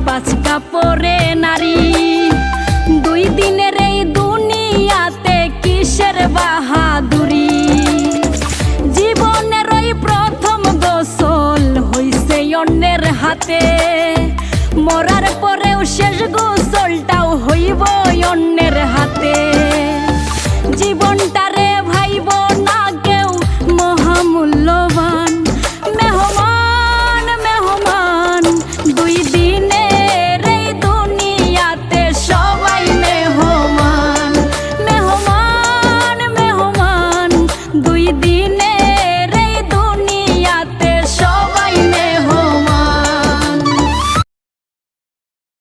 পাঁচ কাপড়ে নারী। দুই দিনের এই দুনিয়াতে কিসের বাহাদুরি। জীবনের ওই প্রথম গোসল হইছে অন্যের হাতে, মরার পরেও শেষ গোসলটাও হইব অন্যের হাতে।